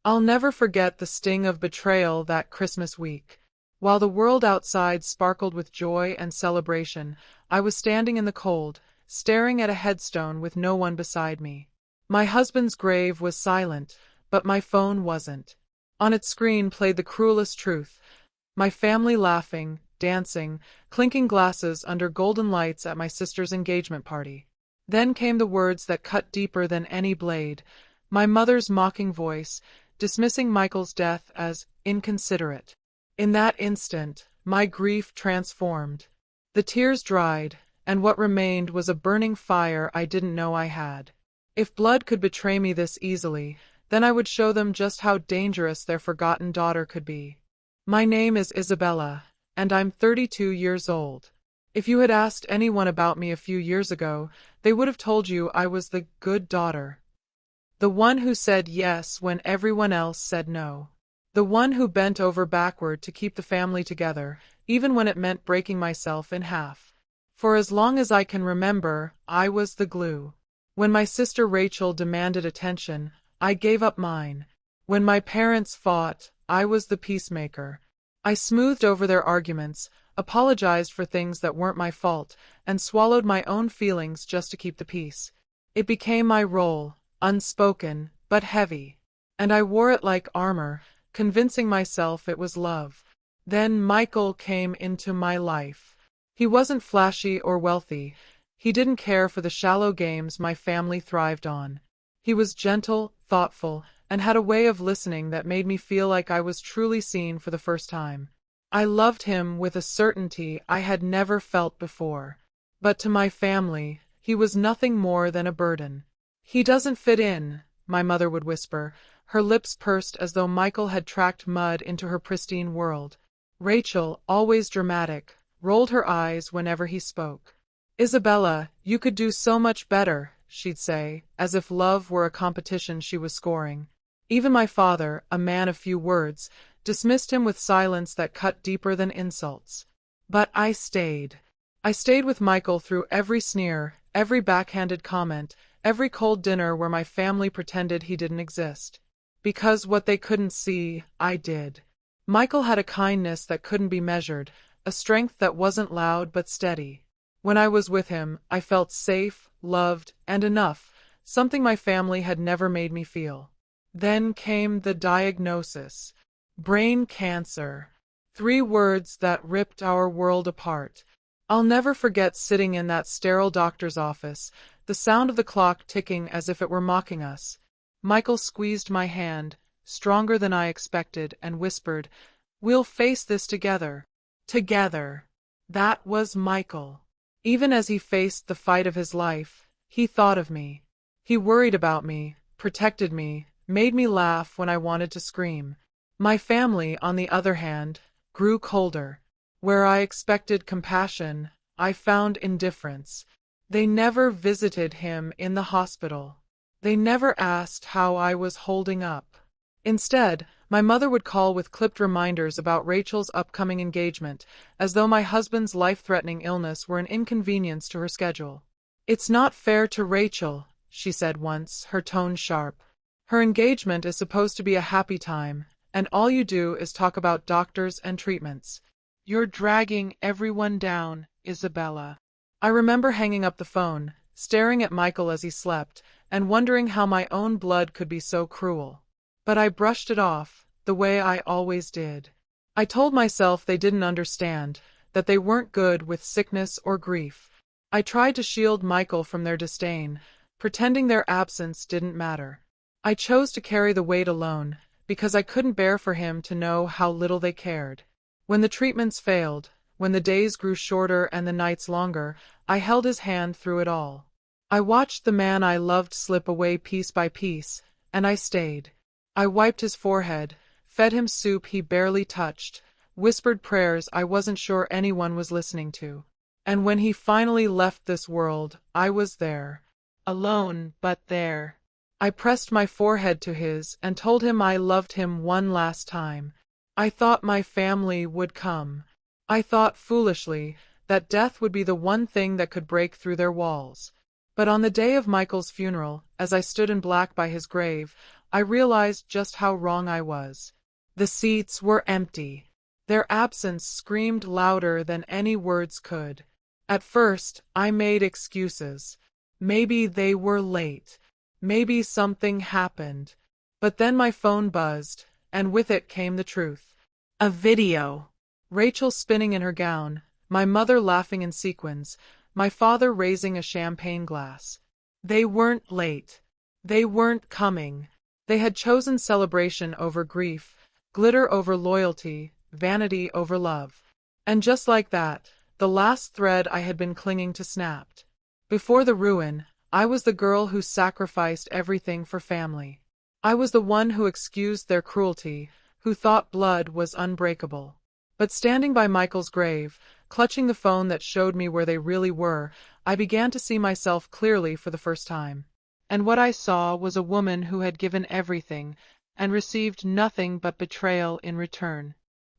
I'll never forget the sting of betrayal that Christmas week. While the world outside sparkled with joy and celebration, I was standing in the cold, staring at a headstone with no one beside me. My husband's grave was silent, but my phone wasn't. On its screen played the cruelest truth. My family laughing, dancing, clinking glasses under golden lights at my sister's engagement party. Then came the words that cut deeper than any blade. My mother's mocking voice, dismissing Michael's death as inconsiderate. In that instant, my grief transformed. The tears dried, and what remained was a burning fire I didn't know I had. If blood could betray me this easily, then I would show them just how dangerous their forgotten daughter could be. My name is Isabella, and I'm 32 years old. If you had asked anyone about me a few years ago, they would have told you I was the good daughter. The one who said yes when everyone else said no. The one who bent over backward to keep the family together, even when it meant breaking myself in half. For as long as I can remember, I was the glue. When my sister Rachel demanded attention, I gave up mine. When my parents fought, I was the peacemaker. I smoothed over their arguments, apologized for things that weren't my fault, and swallowed my own feelings just to keep the peace. It became my role, unspoken, but heavy. And I wore it like armor, convincing myself it was love. Then Michael came into my life. He wasn't flashy or wealthy. He didn't care for the shallow games my family thrived on. He was gentle, thoughtful, and had a way of listening that made me feel like I was truly seen for the first time. I loved him with a certainty I had never felt before. But to my family, he was nothing more than a burden. "He doesn't fit in," my mother would whisper, her lips pursed as though Michael had tracked mud into her pristine world. Rachel, always dramatic, rolled her eyes whenever he spoke. "Isabella, you could do so much better," she'd say, as if love were a competition she was scoring. Even my father, a man of few words, dismissed him with silence that cut deeper than insults. But I stayed. I stayed with Michael through every sneer, every backhanded comment, every cold dinner where my family pretended he didn't exist. Because what they couldn't see, I did. Michael had a kindness that couldn't be measured, a strength that wasn't loud but steady. When I was with him, I felt safe, loved, and enough, something my family had never made me feel. Then came the diagnosis. Brain cancer. 3 words that ripped our world apart. I'll never forget sitting in that sterile doctor's office, the sound of the clock ticking as if it were mocking us. Michael squeezed my hand, stronger than I expected, and whispered, "We'll face this together." Together. That was Michael. Even as he faced the fight of his life, he thought of me. He worried about me, protected me, made me laugh when I wanted to scream. My family, on the other hand, grew colder. Where I expected compassion, I found indifference. They never visited him in the hospital. They never asked how I was holding up. Instead, my mother would call with clipped reminders about Rachel's upcoming engagement, as though my husband's life-threatening illness were an inconvenience to her schedule. "It's not fair to Rachel," she said once, her tone sharp. "Her engagement is supposed to be a happy time, and all you do is talk about doctors and treatments. You're dragging everyone down, Isabella." I remember hanging up the phone, staring at Michael as he slept, and wondering how my own blood could be so cruel. But I brushed it off, the way I always did. I told myself they didn't understand, that they weren't good with sickness or grief. I tried to shield Michael from their disdain, pretending their absence didn't matter. I chose to carry the weight alone, because I couldn't bear for him to know how little they cared. When the treatments failed, when the days grew shorter and the nights longer, I held his hand through it all. I watched the man I loved slip away piece by piece, and I stayed. I wiped his forehead, fed him soup he barely touched, whispered prayers I wasn't sure anyone was listening to. And when he finally left this world, I was there. Alone, but there. I pressed my forehead to his and told him I loved him one last time. I thought my family would come. I thought, foolishly, that death would be the one thing that could break through their walls. But on the day of Michael's funeral, as I stood in black by his grave, I realized just how wrong I was. The seats were empty. Their absence screamed louder than any words could. At first, I made excuses. Maybe they were late. Maybe something happened. But then my phone buzzed, and with it came the truth. A video. Rachel spinning in her gown, my mother laughing in sequins, my father raising a champagne glass. They weren't late. They weren't coming. They had chosen celebration over grief, glitter over loyalty, vanity over love. And just like that, the last thread I had been clinging to snapped. Before the ruin, I was the girl who sacrificed everything for family. I was the one who excused their cruelty, who thought blood was unbreakable. But standing by Michael's grave, clutching the phone that showed me where they really were, I began to see myself clearly for the first time. And what I saw was a woman who had given everything, and received nothing but betrayal in return.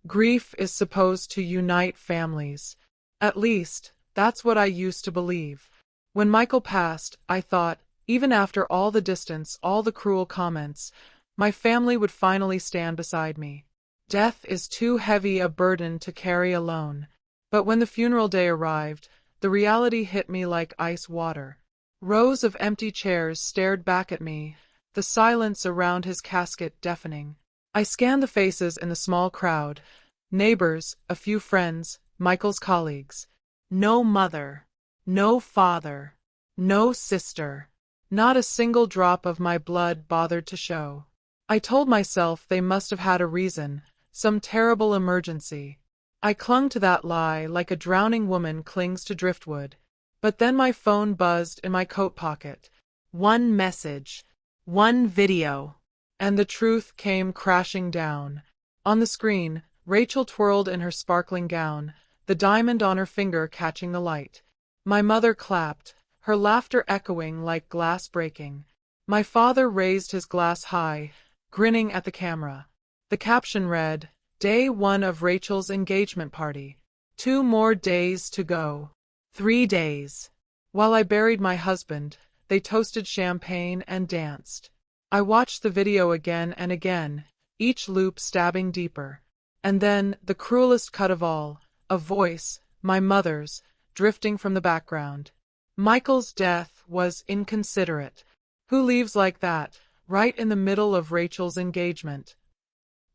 Grief is supposed to unite families. At least, that's what I used to believe. When Michael passed, I thought, even after all the distance, all the cruel comments, my family would finally stand beside me. Death is too heavy a burden to carry alone. But when the funeral day arrived, the reality hit me like ice water. Rows of empty chairs stared back at me, the silence around his casket deafening. I scanned the faces in the small crowd. Neighbors, a few friends, Michael's colleagues. No mother. No father. No sister. Not a single drop of my blood bothered to show. I told myself they must have had a reason, some terrible emergency. I clung to that lie like a drowning woman clings to driftwood. But then my phone buzzed in my coat pocket. One message. One video. And the truth came crashing down. On the screen, Rachel twirled in her sparkling gown, the diamond on her finger catching the light. My mother clapped, her laughter echoing like glass breaking. My father raised his glass high, grinning at the camera. The caption read, "Day 1 of Rachel's engagement party. 2 more days to go. 3 days." While I buried my husband, they toasted champagne and danced. I watched the video again and again, each loop stabbing deeper. And then, the cruelest cut of all, a voice, my mother's, drifting from the background. Michael's death was inconsiderate. Who leaves like that, right in the middle of Rachel's engagement?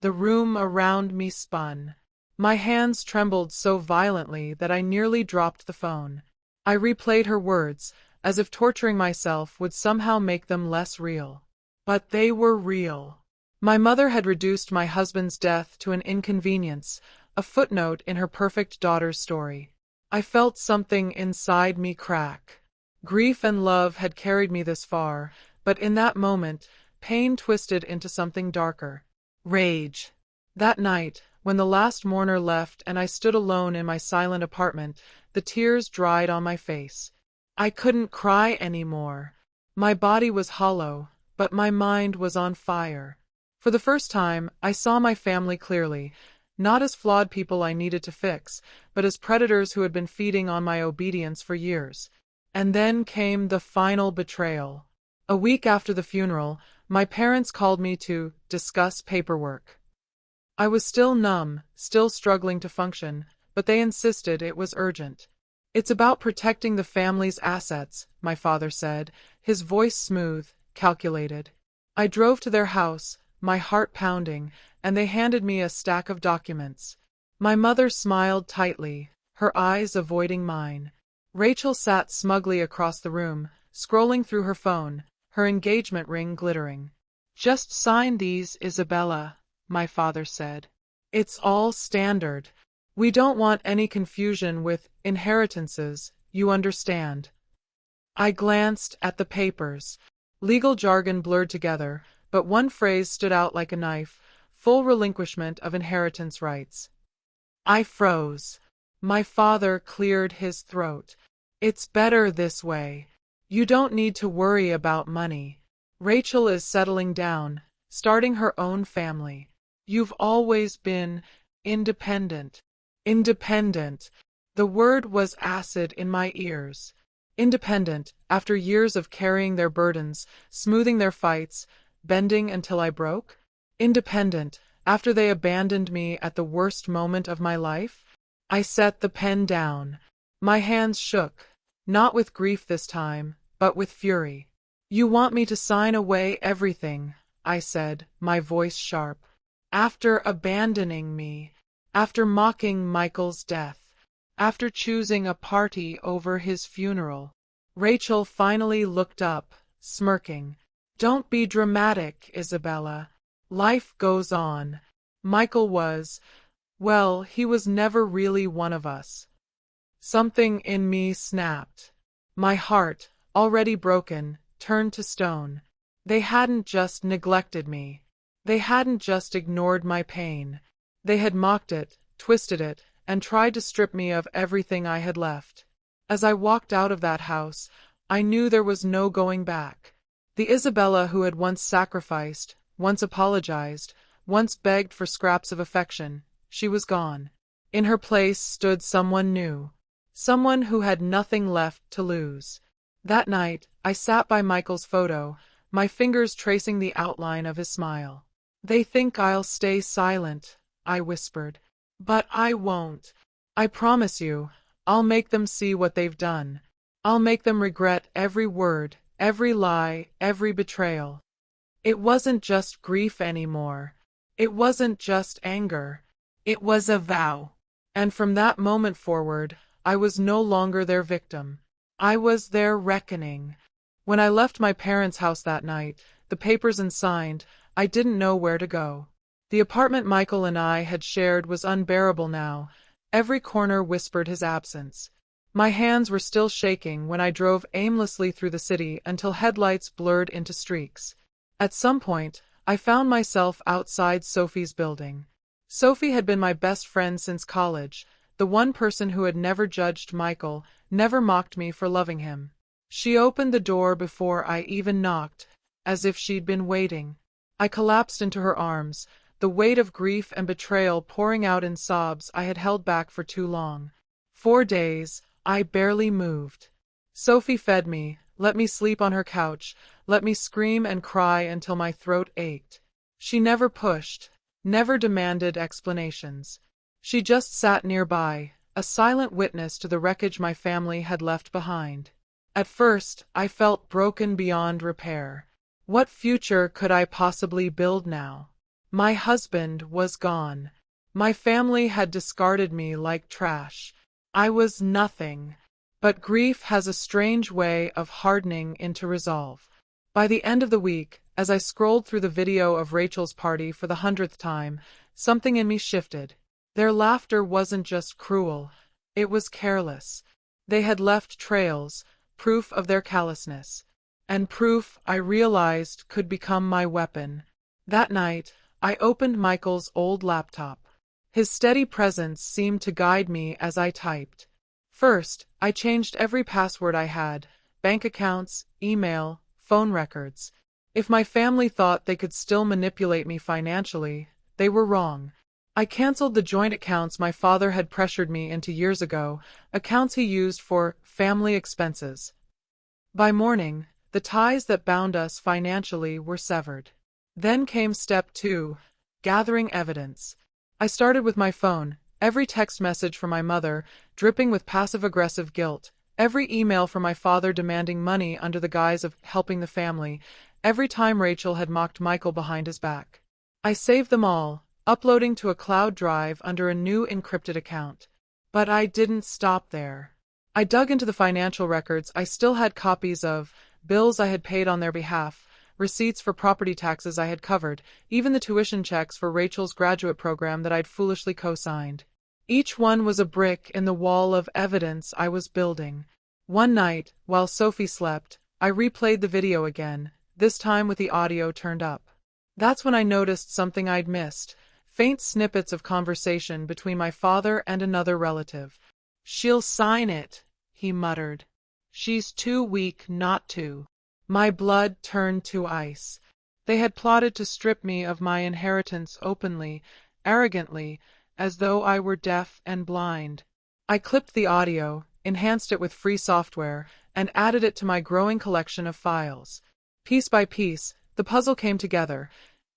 The room around me spun. My hands trembled so violently that I nearly dropped the phone. I replayed her words, as if torturing myself would somehow make them less real. But they were real. My mother had reduced my husband's death to an inconvenience, a footnote in her perfect daughter's story. I felt something inside me crack. Grief and love had carried me this far, but in that moment, pain twisted into something darker. Rage. That night, when the last mourner left and I stood alone in my silent apartment, the tears dried on my face. I couldn't cry anymore. My body was hollow, but my mind was on fire. For the first time, I saw my family clearly, not as flawed people I needed to fix, but as predators who had been feeding on my obedience for years. And then came the final betrayal. A week after the funeral, my parents called me to discuss paperwork. I was still numb, still struggling to function, but they insisted it was urgent. "It's about protecting the family's assets," my father said, his voice smooth, calculated. I drove to their house, my heart pounding, and they handed me a stack of documents. My mother smiled tightly, her eyes avoiding mine. Rachel sat smugly across the room, scrolling through her phone, her engagement ring glittering. "Just sign these, Isabella," my father said. "It's all standard. We don't want any confusion with inheritances, you understand." I glanced at the papers. Legal jargon blurred together, but one phrase stood out like a knife: full relinquishment of inheritance rights. I froze. My father cleared his throat. "It's better this way. You don't need to worry about money. Rachel is settling down, starting her own family. You've always been independent." Independent. The word was acid in my ears. Independent, after years of carrying their burdens, smoothing their fights, bending until I broke. Independent, after they abandoned me at the worst moment of my life. I set the pen down. My hands shook, not with grief this time, but with fury. You want me to sign away everything, I said, my voice sharp. After abandoning me, after mocking Michael's death, after choosing a party over his funeral. Rachel finally looked up, smirking. Don't be dramatic, Isabella. Life goes on. Michael was, well, he was never really one of us. Something in me snapped. My heart, already broken, turned to stone. They hadn't just neglected me. They hadn't just ignored my pain. They had mocked it, twisted it, and tried to strip me of everything I had left. As I walked out of that house, I knew there was no going back. The Isabella who had once sacrificed, once apologized, once begged for scraps of affection, she was gone. In her place stood someone new. Someone who had nothing left to lose. That night, I sat by Michael's photo, my fingers tracing the outline of his smile. They think I'll stay silent, I whispered. But I won't. I promise you, I'll make them see what they've done. I'll make them regret every word, every lie, every betrayal. It wasn't just grief anymore. It wasn't just anger. It was a vow. And from that moment forward, I was no longer their victim. I was their reckoning. When I left my parents' house that night, the papers and signed, I didn't know where to go. The apartment Michael and I had shared was unbearable now. Every corner whispered his absence. My hands were still shaking when I drove aimlessly through the city until headlights blurred into streaks. At some point, I found myself outside Sophie's building. Sophie had been my best friend since college, the one person who had never judged Michael, never mocked me for loving him. She opened the door before I even knocked, as if she'd been waiting. I collapsed into her arms, the weight of grief and betrayal pouring out in sobs I had held back for too long. 4 days, I barely moved. Sophie fed me, let me sleep on her couch, let me scream and cry until my throat ached. She never pushed, never demanded explanations. She just sat nearby, a silent witness to the wreckage my family had left behind. At first, I felt broken beyond repair. What future could I possibly build now? My husband was gone. My family had discarded me like trash. I was nothing. But grief has a strange way of hardening into resolve. By the end of the week, as I scrolled through the video of Rachel's party for the 100th time, something in me shifted. Their laughter wasn't just cruel, it was careless. They had left trails, proof of their callousness. And proof, I realized, could become my weapon. That night, I opened Michael's old laptop. His steady presence seemed to guide me as I typed. First, I changed every password I had, bank accounts, email, phone records. If my family thought they could still manipulate me financially, they were wrong. I canceled the joint accounts my father had pressured me into years ago, accounts he used for family expenses. By morning, the ties that bound us financially were severed. Then came step 2, gathering evidence. I started with my phone, every text message from my mother, dripping with passive-aggressive guilt, every email from my father demanding money under the guise of helping the family, every time Rachel had mocked Michael behind his back. I saved them all, uploading to a cloud drive under a new encrypted account. But I didn't stop there. I dug into the financial records. I still had copies of bills I had paid on their behalf, receipts for property taxes I had covered, even the tuition checks for Rachel's graduate program that I'd foolishly co-signed. Each one was a brick in the wall of evidence I was building. One night, while Sophie slept, I replayed the video again, this time with the audio turned up. That's when I noticed something I'd missed, faint snippets of conversation between my father and another relative. "She'll sign it," he muttered. "She's too weak not to." My blood turned to ice. They had plotted to strip me of my inheritance openly, arrogantly, as though I were deaf and blind. I clipped the audio, enhanced it with free software, and added it to my growing collection of files. Piece by piece, The puzzle came together.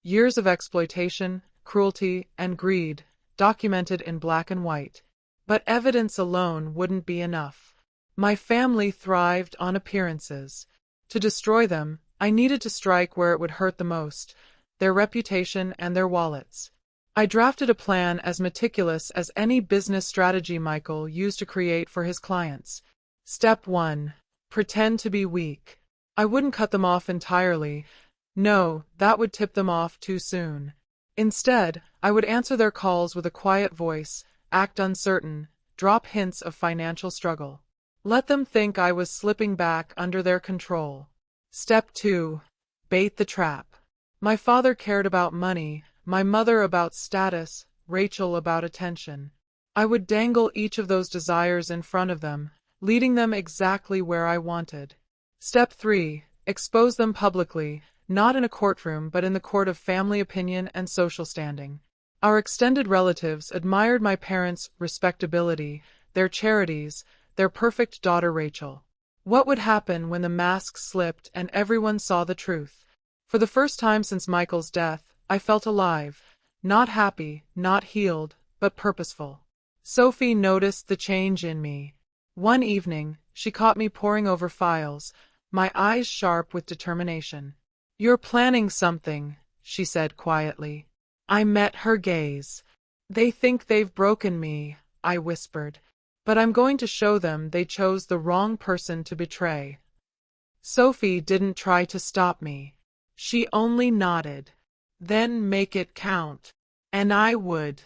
Years of exploitation, cruelty, and greed, documented in black and white. But evidence alone wouldn't be enough. My family thrived on appearances. To destroy them, I needed to strike where it would hurt the most, their reputation and their wallets. I drafted a plan as meticulous as any business strategy Michael used to create for his clients. Step 1. Pretend to be weak. I wouldn't cut them off entirely. No, that would tip them off too soon. Instead, I would answer their calls with a quiet voice, act uncertain, drop hints of financial struggle. Let them think I was slipping back under their control. Step 2. Bait the trap. My father cared about money, my mother about status, Rachel about attention. I would dangle each of those desires in front of them, leading them exactly where I wanted. Step 3. Expose them publicly, not in a courtroom but in the court of family opinion and social standing. Our extended relatives admired my parents' respectability, their charities, their perfect daughter Rachel. What would happen when the mask slipped and everyone saw the truth? For the first time since Michael's death, I felt alive. Not happy, not healed, but purposeful. Sophie noticed the change in me. One evening, she caught me poring over files, my eyes sharp with determination. "You're planning something," she said quietly. I met her gaze. "They think they've broken me," I whispered. "But I'm going to show them they chose the wrong person to betray." Sophie didn't try to stop me. She only nodded. "Then make it count." And I would.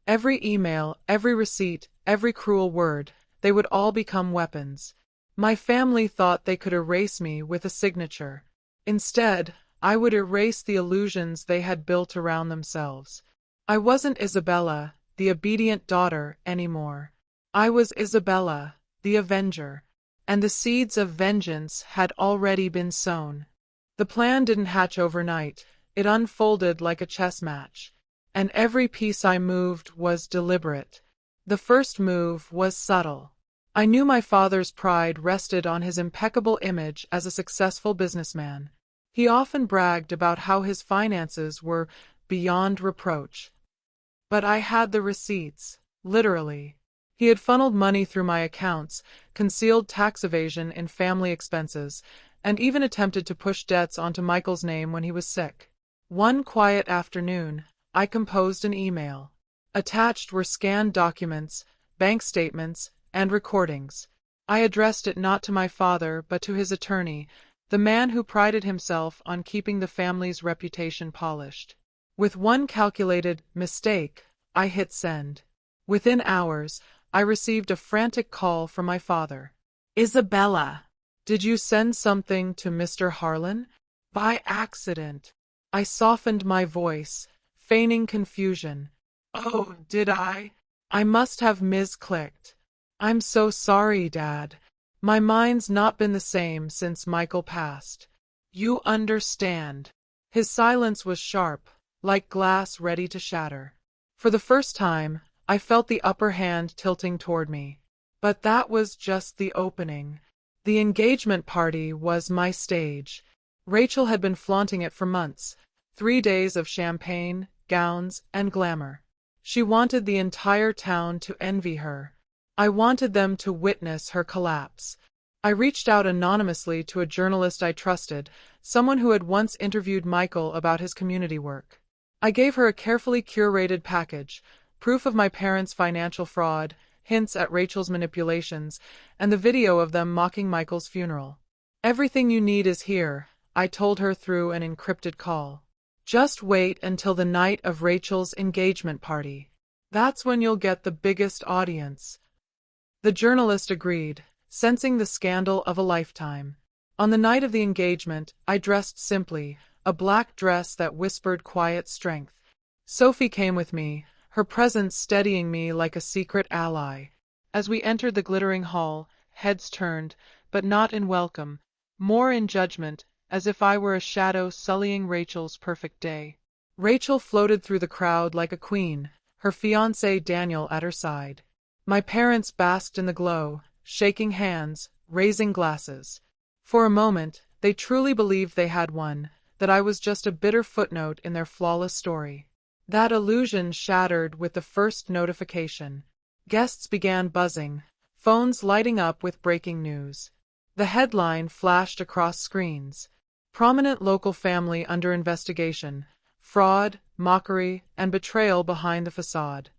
Every email, every receipt, every cruel word, they would all become weapons. My family thought they could erase me with a signature. Instead, I would erase the illusions they had built around themselves. I wasn't Isabella, the obedient daughter, anymore. I was Isabella, the avenger, and the seeds of vengeance had already been sown. The plan didn't hatch overnight. It unfolded like a chess match, and every piece I moved was deliberate. The first move was subtle. I knew my father's pride rested on his impeccable image as a successful businessman. He often bragged about how his finances were beyond reproach. But I had the receipts, literally. He had funneled money through my accounts, concealed tax evasion in family expenses, and even attempted to push debts onto Michael's name when he was sick. One quiet afternoon, I composed an email. Attached were scanned documents, bank statements, and recordings. I addressed it not to my father but to his attorney, the man who prided himself on keeping the family's reputation polished. With one calculated mistake, I hit send. Within hours, I received a frantic call from my father. "Isabella, did you send something to Mr. Harlan?" "By accident." I softened my voice, feigning confusion. "Oh, did I? I must have misclicked. I'm so sorry, Dad. My mind's not been the same since Michael passed." "You understand." His silence was sharp, like glass ready to shatter. For the first time, I felt the upper hand tilting toward me. But that was just the opening. The engagement party was my stage. Rachel had been flaunting it for months. 3 days of champagne, gowns, and glamour. She wanted the entire town to envy her. I wanted them to witness her collapse. I reached out anonymously to a journalist I trusted, someone who had once interviewed Michael about his community work. I gave her a carefully curated package, proof of my parents' financial fraud, hints at Rachel's manipulations, and the video of them mocking Michael's funeral. "Everything you need is here," I told her through an encrypted call. "Just wait until the night of Rachel's engagement party. That's when you'll get the biggest audience." The journalist agreed, sensing the scandal of a lifetime. On the night of the engagement, I dressed simply, a black dress that whispered quiet strength. Sophie came with me, her presence steadying me like a secret ally. As we entered the glittering hall, heads turned, but not in welcome, more in judgment, as if I were a shadow sullying Rachel's perfect day. Rachel floated through the crowd like a queen, her fiancé Daniel at her side. My parents basked in the glow, shaking hands, raising glasses. For a moment, they truly believed they had won. that I was just a bitter footnote in their flawless story. That illusion shattered with the first notification. Guests began buzzing, phones lighting up with breaking news. The headline flashed across screens. Prominent local family under investigation. Fraud, mockery, and betrayal behind the facade.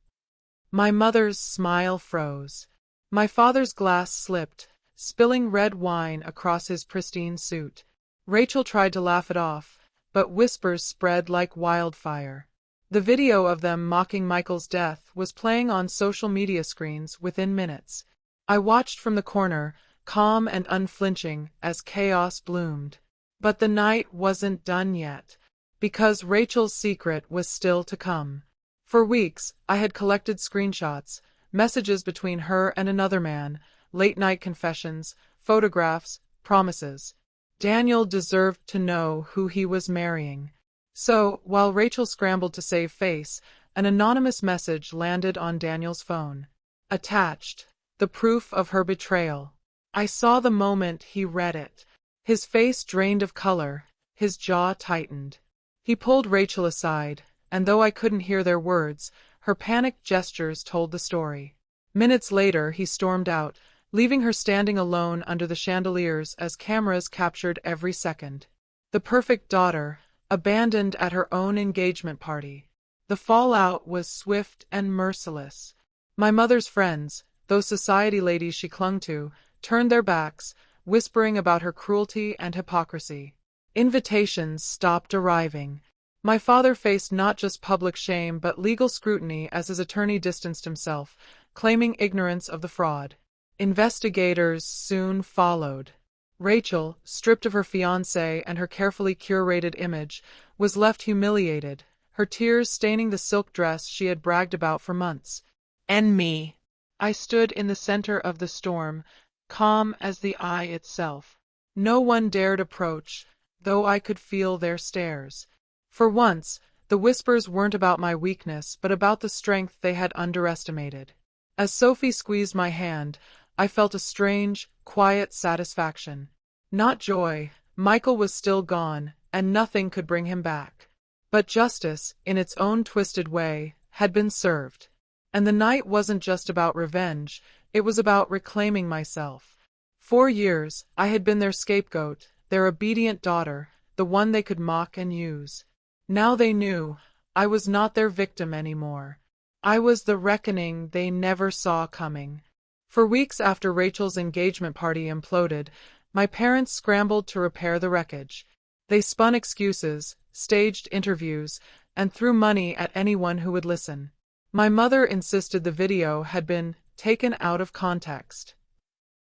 My mother's smile froze. My father's glass slipped, spilling red wine across his pristine suit. Rachel tried to laugh it off, but whispers spread like wildfire. The video of them mocking Michael's death was playing on social media screens within minutes. I watched from the corner, calm and unflinching, as chaos bloomed. But the night wasn't done yet, because Rachel's secret was still to come. For weeks, I had collected screenshots, messages between her and another man, late-night confessions, photographs, promises. Daniel deserved to know who he was marrying. So, while Rachel scrambled to save face, an anonymous message landed on Daniel's phone. Attached, the proof of her betrayal. I saw the moment he read it. His face drained of color, his jaw tightened. He pulled Rachel aside, and though I couldn't hear their words, her panicked gestures told the story. Minutes later, he stormed out, leaving her standing alone under the chandeliers as cameras captured every second. The perfect daughter, abandoned at her own engagement party. The fallout was swift and merciless. My mother's friends, those society ladies she clung to, turned their backs, whispering about her cruelty and hypocrisy. Invitations stopped arriving. My father faced not just public shame but legal scrutiny as his attorney distanced himself, claiming ignorance of the fraud. Investigators soon followed. Rachel, stripped of her fiancé and her carefully curated image, was left humiliated, her tears staining the silk dress she had bragged about for months. And me. I stood in the center of the storm, calm as the eye itself. No one dared approach, though I could feel their stares. For once, the whispers weren't about my weakness, but about the strength they had underestimated. As Sophie squeezed my hand, I felt a strange, quiet satisfaction. Not joy. Michael was still gone, and nothing could bring him back. But justice, in its own twisted way, had been served. And the night wasn't just about revenge, it was about reclaiming myself. 4 years, I had been their scapegoat, their obedient daughter, the one they could mock and use. Now they knew, I was not their victim anymore. I was the reckoning they never saw coming. For weeks after Rachel's engagement party imploded, my parents scrambled to repair the wreckage. They spun excuses, staged interviews, and threw money at anyone who would listen. My mother insisted the video had been taken out of context.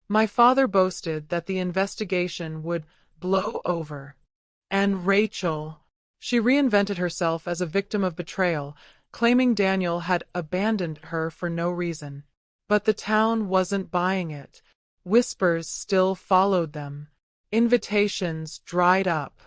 My father boasted that the investigation would blow over. And Rachel, she reinvented herself as a victim of betrayal, claiming Daniel had abandoned her for no reason. But the town wasn't buying it. Whispers still followed them. Invitations dried up.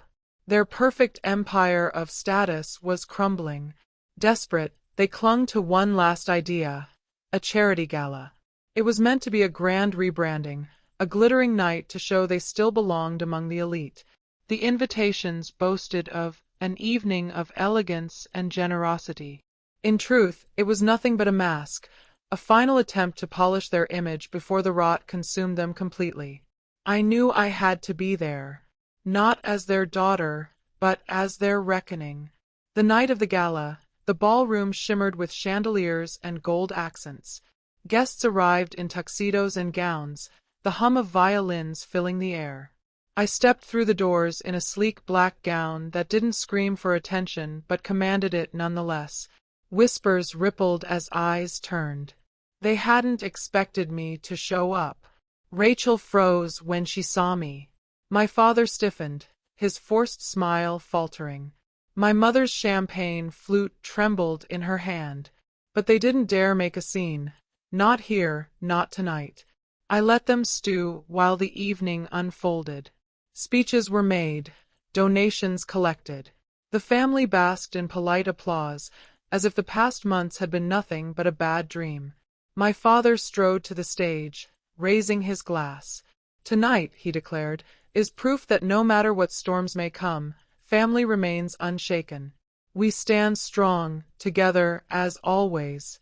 Their perfect empire of status was crumbling. Desperate, they clung to one last idea, a charity gala. It was meant to be a grand rebranding, a glittering night to show they still belonged among the elite. The invitations boasted of an evening of elegance and generosity. In truth, it was nothing but a mask, a final attempt to polish their image before the rot consumed them completely. I knew I had to be there, not as their daughter, but as their reckoning. The night of the gala, the ballroom shimmered with chandeliers and gold accents. Guests arrived in tuxedos and gowns, the hum of violins filling the air. I stepped through the doors in a sleek black gown that didn't scream for attention but commanded it nonetheless. Whispers rippled as eyes turned. They hadn't expected me to show up. Rachel froze when she saw me. My father stiffened, his forced smile faltering. My mother's champagne flute trembled in her hand. But they didn't dare make a scene. Not here, not tonight. I let them stew while the evening unfolded. Speeches were made, donations collected. The family basked in polite applause, as if the past months had been nothing but a bad dream. My father strode to the stage, raising his glass. Tonight, he declared, is proof that no matter what storms may come, family remains unshaken. We stand strong, together as always.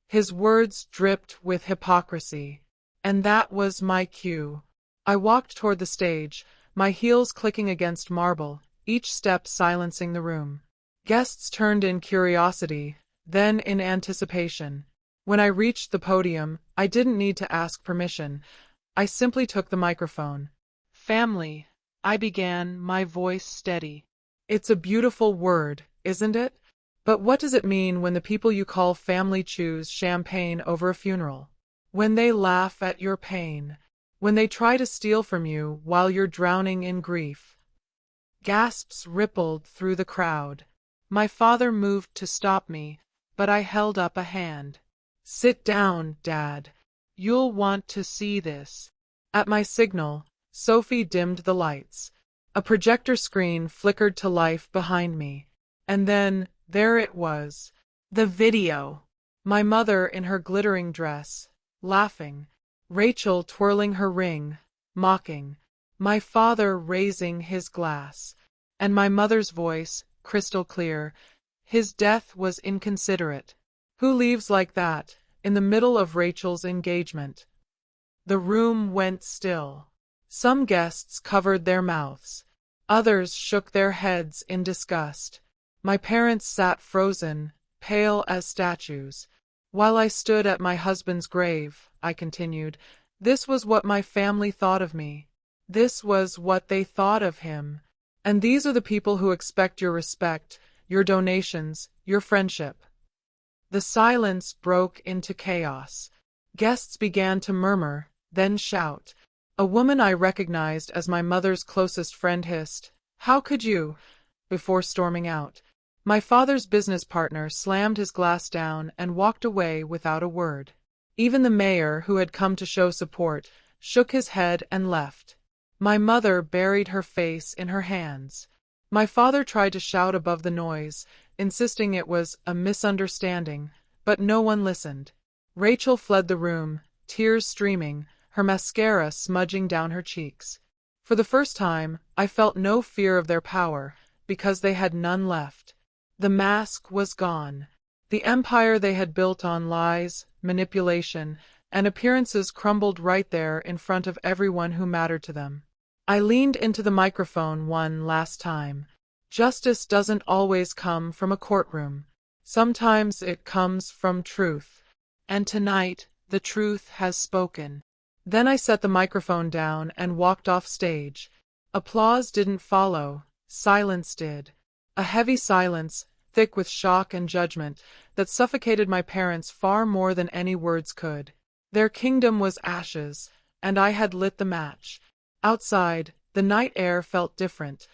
His words dripped with hypocrisy. And that was my cue. I walked toward the stage, my heels clicking against marble, each step silencing the room. Guests turned in curiosity, then in anticipation. When I reached the podium, I didn't need to ask permission. I simply took the microphone. Family, I began, my voice steady. It's a beautiful word, isn't it? But what does it mean when the people you call family choose champagne over a funeral? When they laugh at your pain? When they try to steal from you while you're drowning in grief? Gasps rippled through the crowd. My father moved to stop me, but I held up a hand. Sit down, Dad. You'll want to see this. At my signal, Sophie dimmed the lights. A projector screen flickered to life behind me. And then, there it was. The video. My mother in her glittering dress, laughing. Rachel twirling her ring, mocking. My father raising his glass. And my mother's voice, crystal clear. His death was inconsiderate. Who leaves like that, in the middle of Rachel's engagement? The room went still. Some guests covered their mouths. Others shook their heads in disgust. My parents sat frozen, pale as statues. While I stood at my husband's grave, I continued, this was what my family thought of me. This was what they thought of him. And these are the people who expect your respect, your donations, your friendship. The silence broke into chaos. Guests began to murmur, then shout. A woman I recognized as my mother's closest friend hissed, "How could you?" before storming out. My father's business partner slammed his glass down and walked away without a word. Even the mayor, who had come to show support, shook his head and left. My mother buried her face in her hands. My father tried to shout above the noise, insisting it was a misunderstanding, but no one listened. Rachel fled the room, tears streaming, her mascara smudging down her cheeks. For the first time, I felt no fear of their power, because they had none left. The mask was gone. The empire they had built on lies, manipulation, and appearances crumbled right there in front of everyone who mattered to them. I leaned into the microphone one last time. Justice doesn't always come from a courtroom. Sometimes it comes from truth. And tonight, the truth has spoken. Then I set the microphone down and walked off stage. Applause didn't follow. Silence did. A heavy silence, thick with shock and judgment, that suffocated my parents far more than any words could. Their kingdom was ashes, and I had lit the match. Outside, the night air felt different,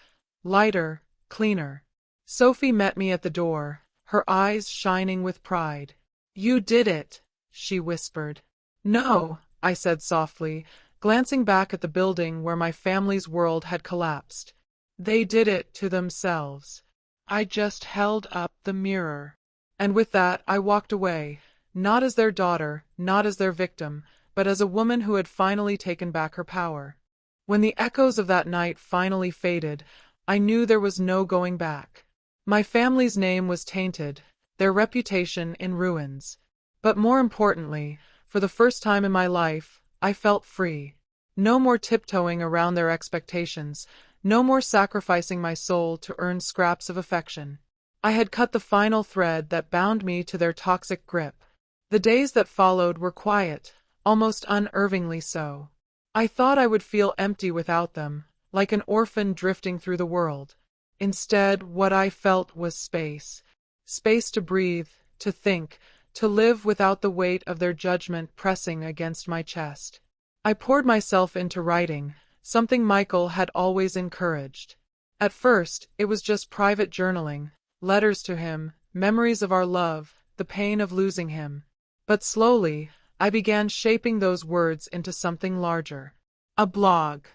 lighter, cleaner. Sophie met me at the door, her eyes shining with pride. "You did it," she whispered. "No," I said softly, glancing back at the building where my family's world had collapsed. "They did it to themselves. I just held up the mirror." And with that, I walked away, not as their daughter, not as their victim, but as a woman who had finally taken back her power. When the echoes of that night finally faded, I knew there was no going back. My family's name was tainted, their reputation in ruins. But more importantly, for the first time in my life, I felt free. No more tiptoeing around their expectations, no more sacrificing my soul to earn scraps of affection. I had cut the final thread that bound me to their toxic grip. The days that followed were quiet, almost unnervingly so. I thought I would feel empty without them, like an orphan drifting through the world. Instead, what I felt was space. Space to breathe, to think, to live without the weight of their judgment pressing against my chest. I poured myself into writing, something Michael had always encouraged. At first, it was just private journaling, letters to him, memories of our love, the pain of losing him. But slowly, I began shaping those words into something larger. A blog.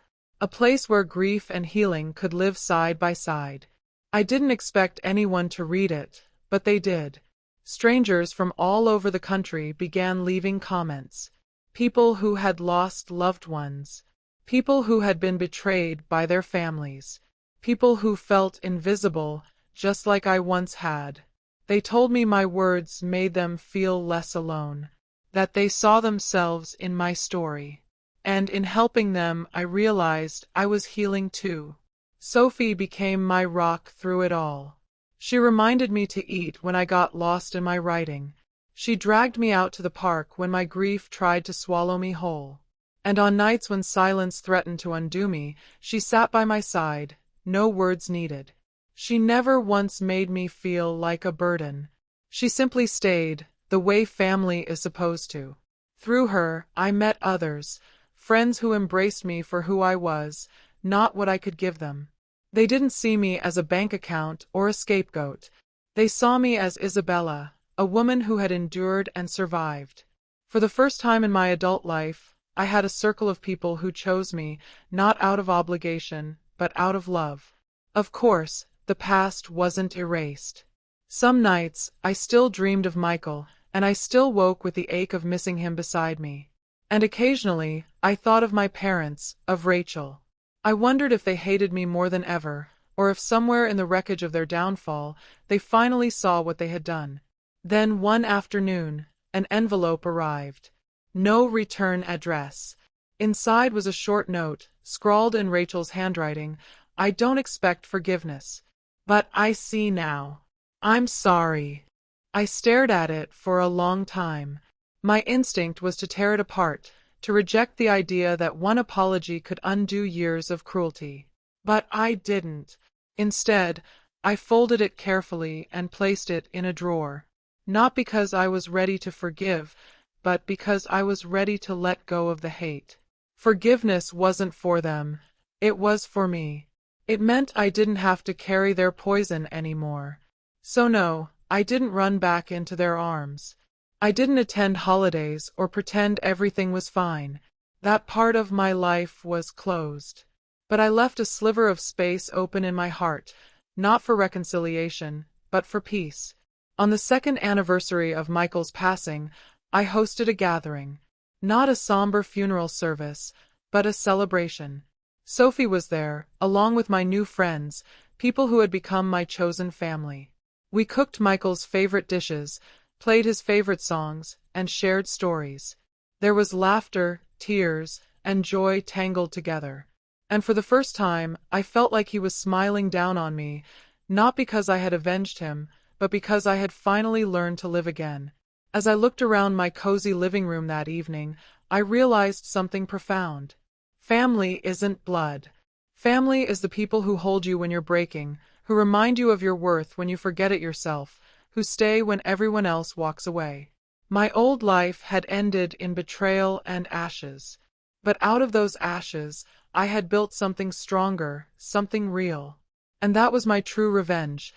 A place where grief and healing could live side by side. I didn't expect anyone to read it, but they did. Strangers from all over the country began leaving comments. People who had lost loved ones. People who had been betrayed by their families. People who felt invisible, just like I once had. They told me my words made them feel less alone, that they saw themselves in my story. And in helping them, I realized I was healing too. Sophie became my rock through it all. She reminded me to eat when I got lost in my writing. She dragged me out to the park when my grief tried to swallow me whole. And on nights when silence threatened to undo me, she sat by my side, no words needed. She never once made me feel like a burden. She simply stayed, the way family is supposed to. Through her, I met others, friends who embraced me for who I was, not what I could give them. They didn't see me as a bank account or a scapegoat. They saw me as Isabella, a woman who had endured and survived. For the first time in my adult life, I had a circle of people who chose me, not out of obligation, but out of love. Of course, the past wasn't erased. Some nights, I still dreamed of Michael, and I still woke with the ache of missing him beside me. And occasionally, I thought of my parents, of Rachel. I wondered if they hated me more than ever, or if somewhere in the wreckage of their downfall, they finally saw what they had done. Then one afternoon, an envelope arrived. No return address. Inside was a short note, scrawled in Rachel's handwriting. I don't expect forgiveness. But I see now. I'm sorry. I stared at it for a long time. My instinct was to tear it apart, to reject the idea that one apology could undo years of cruelty. But I didn't. Instead, I folded it carefully and placed it in a drawer. Not because I was ready to forgive, but because I was ready to let go of the hate. Forgiveness wasn't for them. It was for me. It meant I didn't have to carry their poison anymore. So no, I didn't run back into their arms. I didn't attend holidays or pretend everything was fine. That part of my life was closed. But I left a sliver of space open in my heart, not for reconciliation, but for peace. On the second anniversary of Michael's passing, I hosted a gathering. Not a somber funeral service, but a celebration. Sophie was there, along with my new friends, people who had become my chosen family. We cooked Michael's favorite dishes, played his favorite songs, and shared stories. There was laughter, tears, and joy tangled together. And for the first time, I felt like he was smiling down on me, not because I had avenged him, but because I had finally learned to live again. As I looked around my cozy living room that evening, I realized something profound. Family isn't blood. Family is the people who hold you when you're breaking, who remind you of your worth when you forget it yourself, who stay when everyone else walks away. My old life had ended in betrayal and ashes. But out of those ashes, I had built something stronger, something real. And that was my true revenge.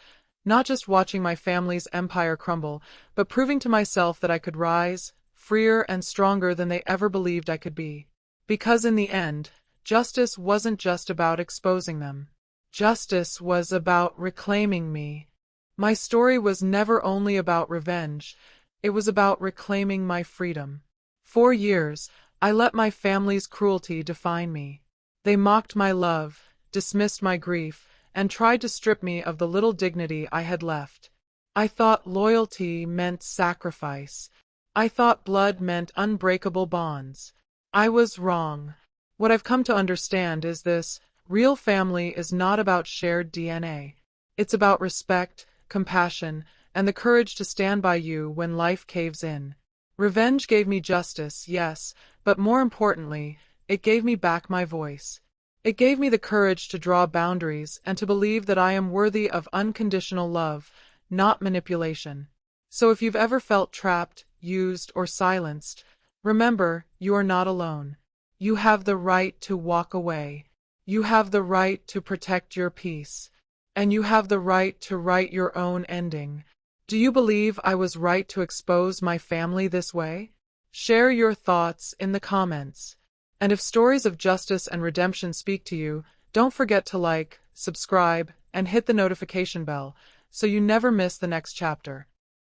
Not just watching my family's empire crumble, but proving to myself that I could rise, freer and stronger than they ever believed I could be. Because in the end, justice wasn't just about exposing them. Justice was about reclaiming me. My story was never only about revenge, it was about reclaiming my freedom. For years, I let my family's cruelty define me. They mocked my love, dismissed my grief, and tried to strip me of the little dignity I had left. I thought loyalty meant sacrifice. I thought blood meant unbreakable bonds. I was wrong. What I've come to understand is this: real family is not about shared DNA. It's about respect, compassion, and the courage to stand by you when life caves in. Revenge gave me justice, yes, but more importantly, it gave me back my voice. It gave me the courage to draw boundaries and to believe that I am worthy of unconditional love, not manipulation. So if you've ever felt trapped, used, or silenced, remember, you are not alone. You have the right to walk away. You have the right to protect your peace. And you have the right to write your own ending. Do you believe I was right to expose my family this way? Share your thoughts in the comments. And if stories of justice and redemption speak to you, don't forget to like, subscribe, and hit the notification bell so you never miss the next chapter.